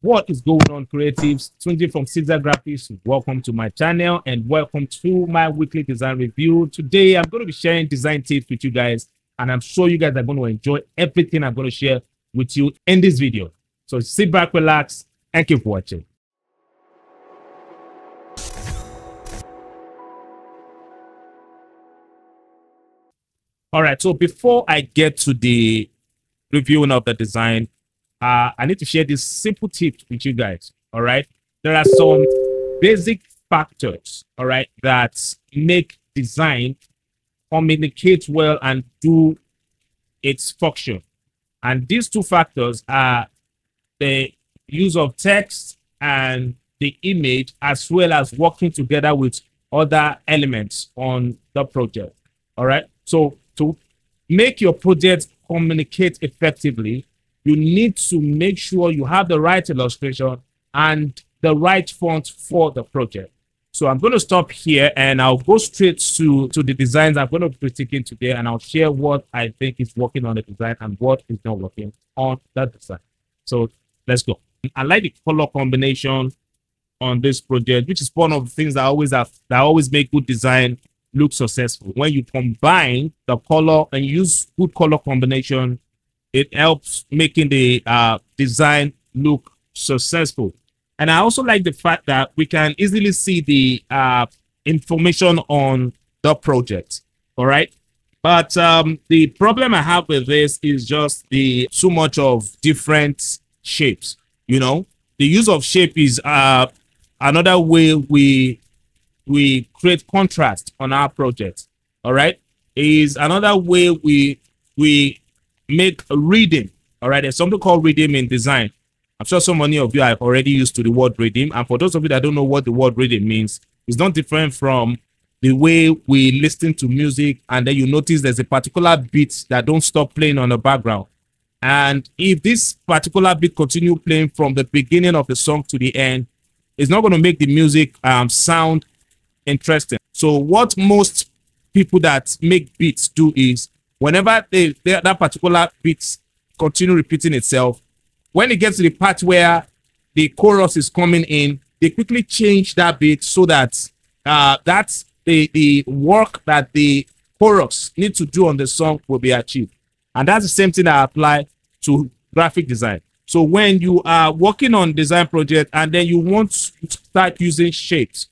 What is going on, creatives? Tunji from Ceasar Graphix. Welcome to my channel and welcome to my weekly design review. Today, I'm going to be sharing design tips with you guys, and I'm sure you guys are going to enjoy everything I'm going to share with you in this video. So sit back, relax, and keep watching. All right, so before I get to the reviewing of the design, I need to share this simple tip with you guys. All right, there are some basic factors, all right, that make design communicate well and do its function. And these two factors are the use of text and the image, as well as working together with other elements on the project. All right, so to make your project communicate effectively, you need to make sure you have the right illustration and the right font for the project. So I'm going to stop here and I'll go straight to the designs I'm going to be taking today, and I'll share what I think is working on the design and what is not working on that design. So let's go. I like the color combination on this project, which is one of the things that always make good design look successful. When you combine the color and use good color combination, it helps making the design look successful. And I also like the fact that we can easily see the information on the project. All right. But the problem I have with this is just the too much of different shapes. You know, the use of shape is another way we create contrast on our project. All right. Is another way we make a reading. All right, there's something called reading in design. I'm sure so many of you are already used to the word reading, and for those of you that don't know what the word reading means, it's not different from the way we listen to music, and then you notice there's a particular beat that don't stop playing on the background. And if this particular beat continue playing from the beginning of the song to the end, it's not going to make the music sound interesting. So what most people that make beats do is, whenever that particular beat continue repeating itself, when it gets to the part where the chorus is coming in, they quickly change that beat so that that's the work that the chorus need to do on the song will be achieved. And that's the same thing that apply to graphic design. So when you are working on design project and then you want to start using shapes,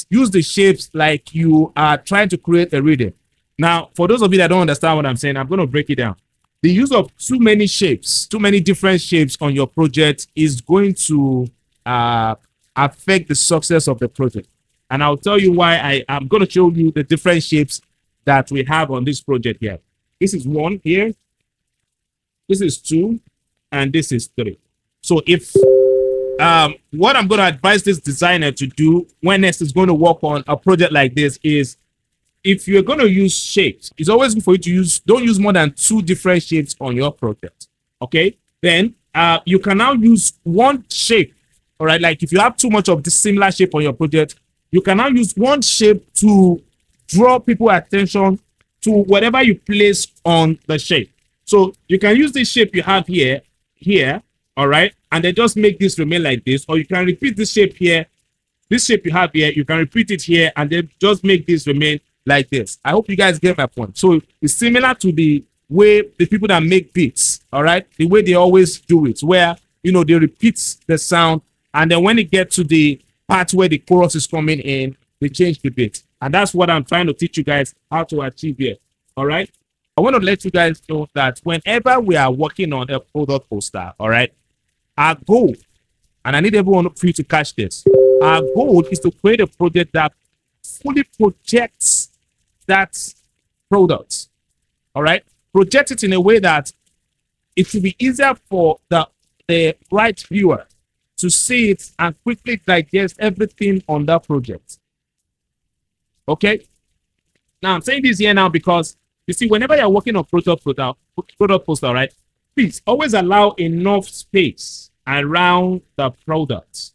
use the shapes like you are trying to create a reading. Now, for those of you that don't understand what I'm saying, I'm going to break it down. The use of too many shapes, too many different shapes on your project is going to affect the success of the project. And I'll tell you why. I'm going to show you the different shapes that we have on this project here. This is 1 here. This is 2. And this is 3. So if what I'm going to advise this designer to do when next is going to work on a project like this is, if you're going to use shapes, it's always good for you to don't use more than 2 different shapes on your project. Okay, then you can now use one shape. All right, like if you have too much of this similar shape on your project, you can now use one shape to draw people's attention to whatever you place on the shape. So you can use this shape you have here, all right, and then just make this remain like this, or you can repeat this shape here, this shape you have here, you can repeat it here, and then just make this remain like this. I hope you guys get my point. So it's similar to the way the people that make beats, all right, the way they always do it, where, you know, they repeat the sound, and then when they get to the part where the chorus is coming in, they change the beat. And that's what I'm trying to teach you guys how to achieve here. All right, I want to let you guys know that whenever we are working on a product poster, all right, our goal, and I need everyone for you to catch this, our goal is to create a project that fully projects that product. All right, project it in a way that it will be easier for the right viewer to see it and quickly digest everything on that project. Okay, now I'm saying this here now because you see, whenever you're working on product poster, right, please always allow enough space around the product.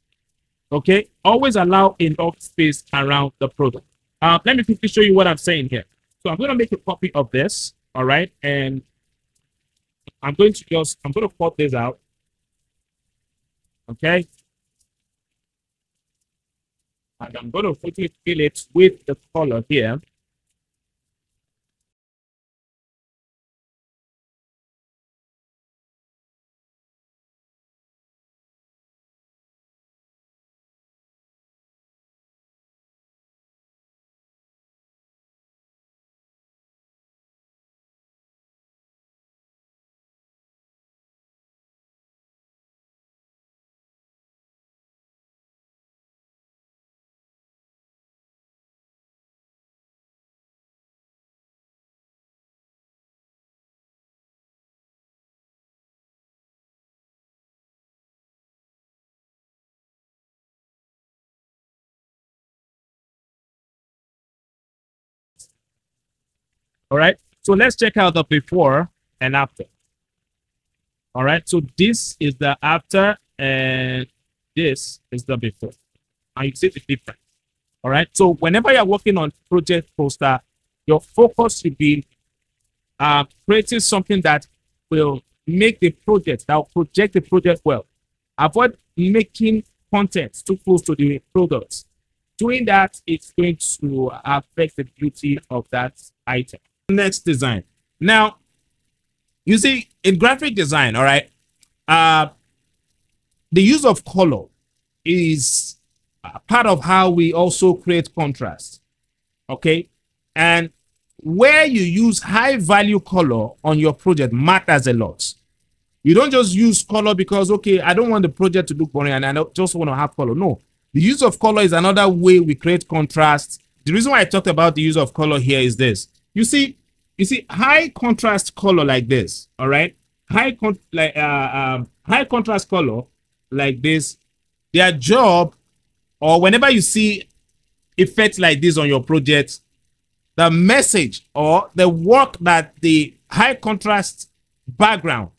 Okay, always allow enough space around the product. Let me quickly show you what I'm saying here. So I'm going to make a copy of this, all right, and I'm going to cut this out. Okay. And I'm going to quickly fill it with the color here. All right. So let's check out the before and after. All right. So this is the after and this is the before. And you see the difference. All right. So whenever you're working on project poster, your focus should be creating something that will make the project, that will project the project well. Avoid making content too close to the products. Doing that, it's going to affect the beauty of that item. Next design. Now, you see, in graphic design, all right, the use of color is part of how we also create contrast. Okay. And where you use high value color on your project matters a lot. You don't just use color because, okay, I don't want the project to look boring and I just want to have color. No, the use of color is another way we create contrast. The reason why I talked about the use of color here is this. You see high contrast color like this, all right? High contrast color like this, their job, or whenever you see effects like this on your project, the message or the work that the high contrast background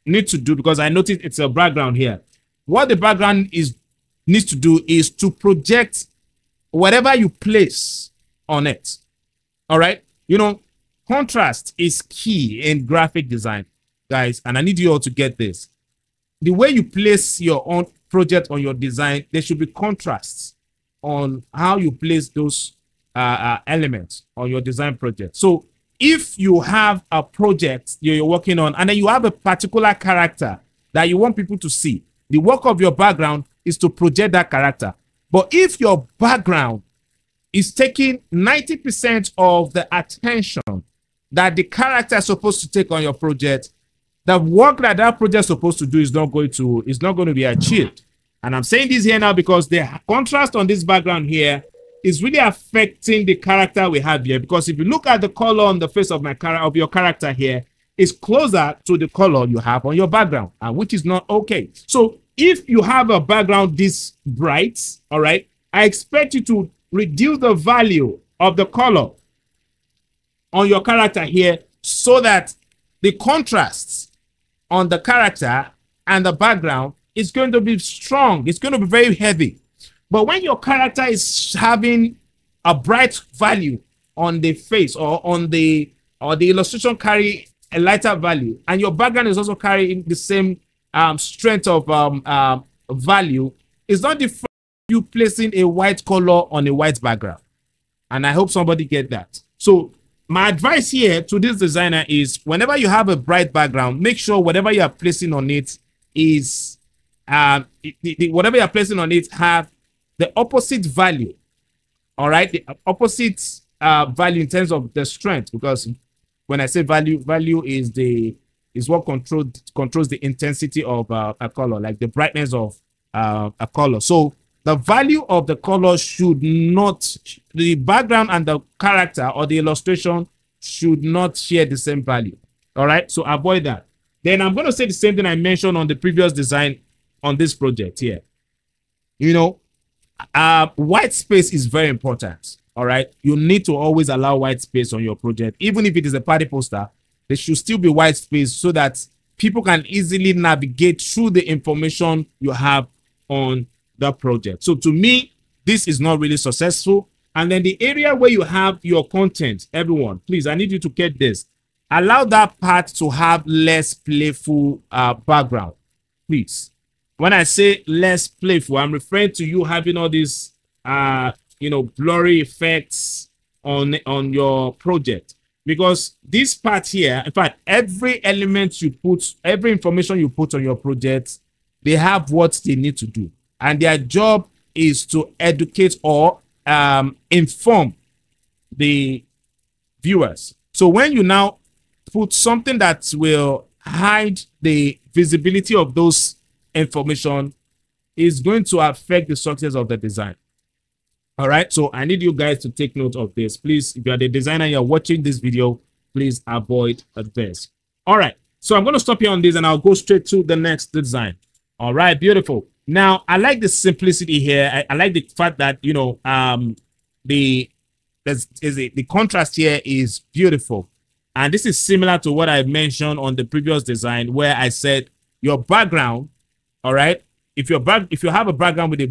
needs to do, because I noticed it's a background here. What the background needs to do is to project whatever you place on it. All right. You know, contrast is key in graphic design, guys, and I need you all to get this. The way you place your own project on your design, there should be contrasts on how you place those elements on your design project. So if you have a project you're working on and then you have a particular character that you want people to see, the work of your background is to project that character. But if your background is taking 90% of the attention that the character is supposed to take on your project, the work that that project is supposed to do is not going to be achieved. And I'm saying this here now because the contrast on this background here is really affecting the character we have here. Because if you look at the color on the face of your character here, it's closer to the color you have on your background, and which is not okay. So if you have a background this bright, all right, I expect you to reduce the value of the color on your character here so that the contrasts on the character and the background is going to be strong. It's going to be very heavy. But when your character is having a bright value on the face or the illustration carry a lighter value, and your background is also carrying the same strength of value, it's not different from you placing a white color on a white background. And I hope somebody get that. So my advice here to this designer is whenever you have a bright background, make sure whatever you are placing on it is whatever you are placing on it have the opposite value. All right, the opposite value in terms of the strength, because when I say value is what controls the intensity of a color, like the brightness of a color. So the value of the color should not, the background and the character or the illustration should not share the same value. All right, so avoid that. Then I'm going to say the same thing I mentioned on the previous design on this project here. You know, white space is very important. All right, you need to always allow white space on your project. Even if it is a party poster, there should still be white space so that people can easily navigate through the information you have on the project. So to me, this is not really successful. And then the area where you have your content, everyone, please, I need you to get this. Allow that part to have less playful background, please. when I say less playful, I'm referring to you having all these blurry effects on your project. Because this part here, in fact, every element you put, every information you put on your project, they have what they need to do. And their job is to educate or inform the viewers. So when you now put something that will hide the visibility of those information, is going to affect the success of the design. All right, so I need you guys to take note of this. Please, if you are the designer and you're watching this video, please avoid this. All right, so I'm going to stop here on this and I'll go straight to the next design. All right, beautiful. Now, I like the simplicity here. I like the fact that, you know, the contrast here is beautiful. And this is similar to what I mentioned on the previous design where I said your background, all right, if you have a background with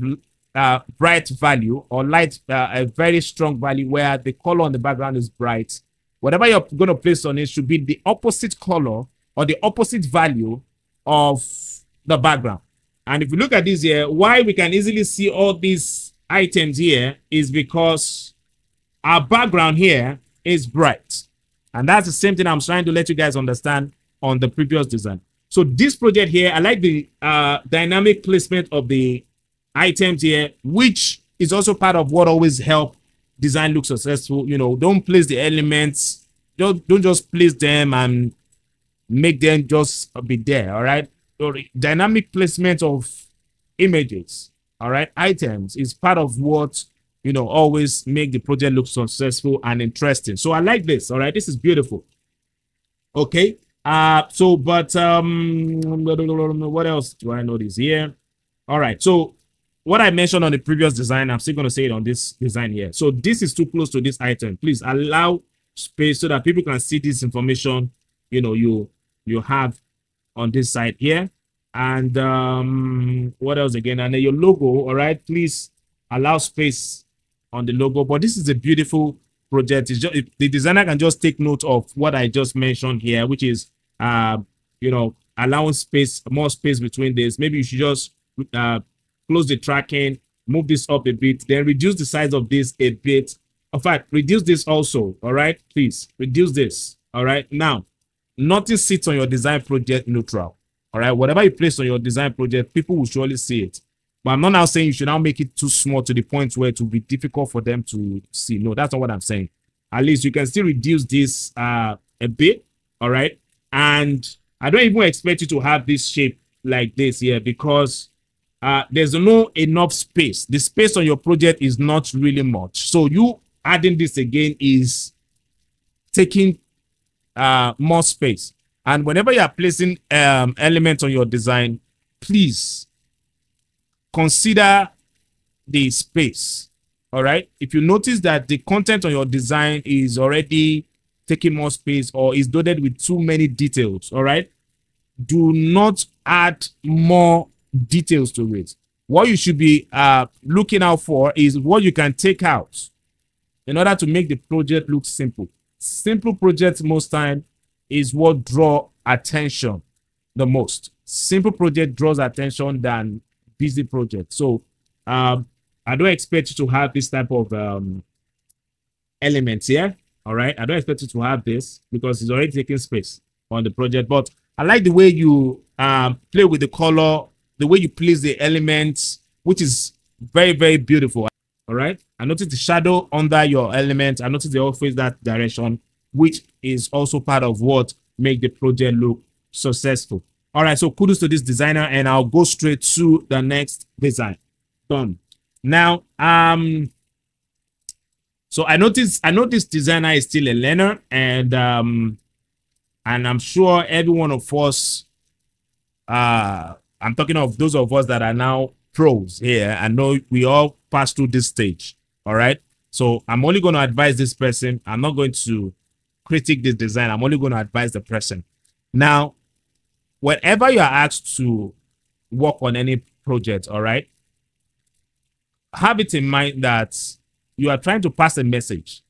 a bright value or light, a very strong value where the color on the background is bright, whatever you're going to place on it should be the opposite color or the opposite value of the background. And if you look at this here, why we can easily see all these items here is because our background here is bright. And that's the same thing I'm trying to let you guys understand on the previous design. So this project here, I like the dynamic placement of the items here, which is also part of what always help design look successful. You know, don't place the elements, don't just place them and make them just be there. All right, so dynamic placement of images, all right, items is part of what, you know, always make the project look successful and interesting. So I like this. All right, this is beautiful. Okay, what else do I notice here? All right, so what I mentioned on the previous design, I'm still going to say it on this design here. So this is too close to this item. Please allow space so that people can see this information, you know, you have on this side here. And what else again? And then your logo, all right, please allow space on the logo. But this is a beautiful project. It's just, the designer can just take note of what I just mentioned here, which is, you know, allowing space, more space between this. Maybe you should just close the tracking, move this up a bit, then reduce the size of this a bit. In fact, reduce this also, all right? Please, reduce this, all right? Now, nothing sits on your design project neutral, all right? Whatever you place on your design project, people will surely see it. But I'm not now saying you should now make it too small to the point where it will be difficult for them to see. No, that's not what I'm saying. At least you can still reduce this a bit, all right? And I don't even expect you to have this shape like this here because there's no enough space. The space on your project is not really much. So you adding this again is taking more space. And whenever you are placing elements on your design, please consider the space. All right. If you notice that the content on your design is already taking more space or is loaded with too many details, all right, do not add more details to it. What you should be looking out for is what you can take out in order to make the project look simple. Simple projects most time is what draw attention the most. Simple project draws attention than busy project. So I don't expect you to have this type of elements here. All right, I don't expect you to have this because it's already taking space on the project. But I like the way you play with the color, the way you place the elements, which is very, very beautiful. All right, I noticed the shadow under your element. I noticed they all face that direction, which is also part of what make the project look successful. All right, so kudos to this designer, and I'll go straight to the next design. Done. Now, so I know this designer is still a learner, and I'm sure every one of us, I'm talking of those of us that are now pros here. I know we all pass through this stage. All right. So I'm only going to advise this person. I'm not going to critique this design. I'm only going to advise the person. Now, whenever you are asked to work on any project, all right, have it in mind that you are trying to pass a message.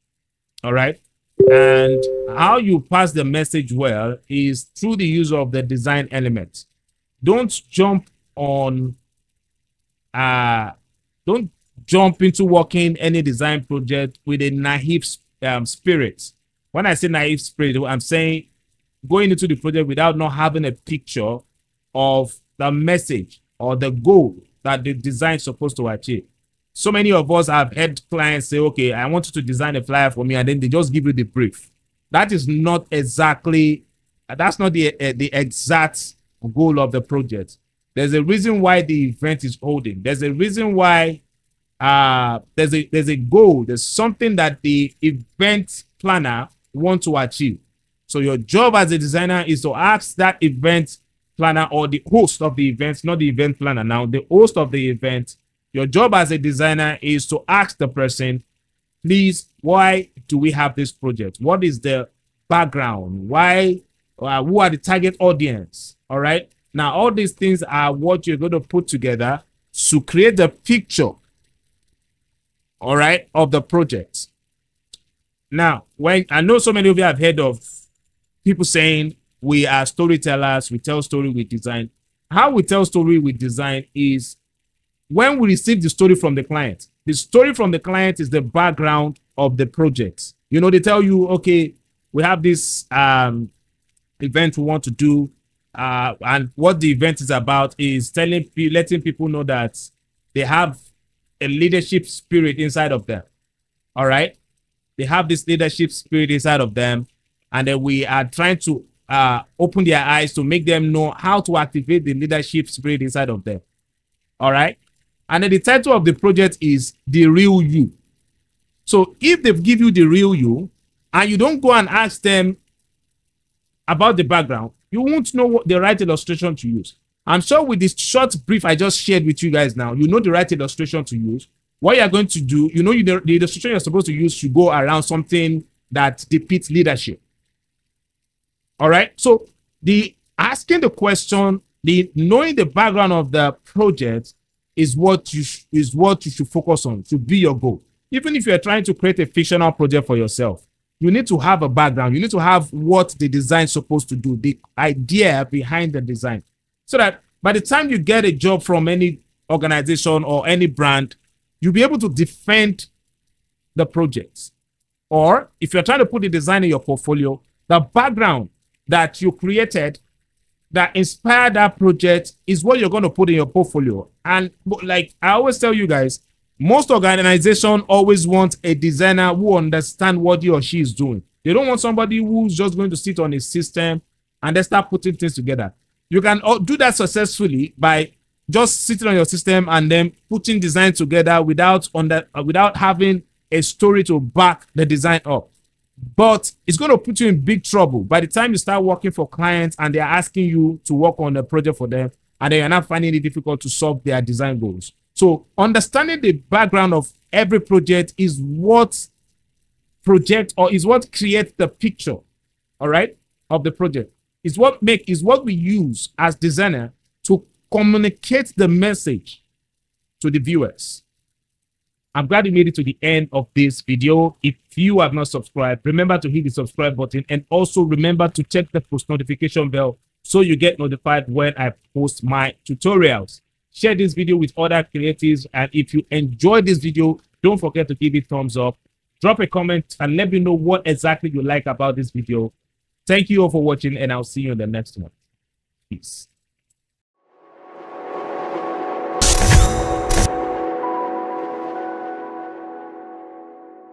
All right. And how you pass the message well is through the use of the design element. Don't jump on don't jump into working any design project with a naive spirit. When I say naive spirit, I'm saying going into the project without not having a picture of the message or the goal that the design is supposed to achieve. So many of us have had clients say, okay, I want you to design a flyer for me, and then they just give you the brief. That is not exactly, that's not the exact goal of the project. There's a reason why the event is holding. There's a reason why there's a goal. There's something that the event planner wants to achieve. So your job as a designer is to ask that event planner, or the host of the event, not the event planner now, the host of the event. Your job as a designer is to ask the person, please, why do we have this project? What is the background? Why? Who are the target audience? All right. Now, all these things are what you're going to put together to create the picture, all right, of the project. Now, when I know so many of you have heard of people saying we are storytellers, we tell story with design. How we tell story with design is when we receive the story from the client. The story from the client is the background of the project. You know, they tell you, okay, we have this event we want to do, and what the event is about is letting people know that they have a leadership spirit inside of them. All right, they have this leadership spirit inside of them, and then we are trying to open their eyes to make them know how to activate the leadership spirit inside of them. All right, and then the title of the project is The Real You. So if they give you the real you and you don't go and ask them about the background, you won't know what the right illustration to use. I'm sure with this short brief I just shared with you guys now, you know the right illustration to use. What you're going to do, you know, the illustration you're supposed to use should go around something that depicts leadership. All right. So the asking the question, the knowing the background of the project is what you should focus on, to be your goal. Even if you're trying to create a fictional project for yourself, you need to have a background. You need to have what the design is supposed to do, the idea behind the design, so that by the time you get a job from any organization or any brand, you'll be able to defend the projects. Or if you're trying to put the design in your portfolio, the background that you created that inspired that project is what you're going to put in your portfolio. And like I always tell you guys, most organizations always want a designer who understands what he or she is doing. They don't want somebody who's just going to sit on a system and then start putting things together. You can do that successfully by just sitting on your system and then putting design together without having a story to back the design up. But it's going to put you in big trouble by the time you start working for clients and they're asking you to work on a project for them, and then you're not finding it difficult to solve their design goals. So understanding the background of every project is what creates the picture, all right, of the project. Is what we use as designer to communicate the message to the viewers. I'm glad you made it to the end of this video. If you have not subscribed, remember to hit the subscribe button, and also remember to check the post notification bell so you get notified when I post my tutorials. Share this video with other creatives, and if you enjoyed this video, don't forget to give it a thumbs up. Drop a comment and let me know what exactly you like about this video. Thank you all for watching, and I'll see you in the next one. Peace.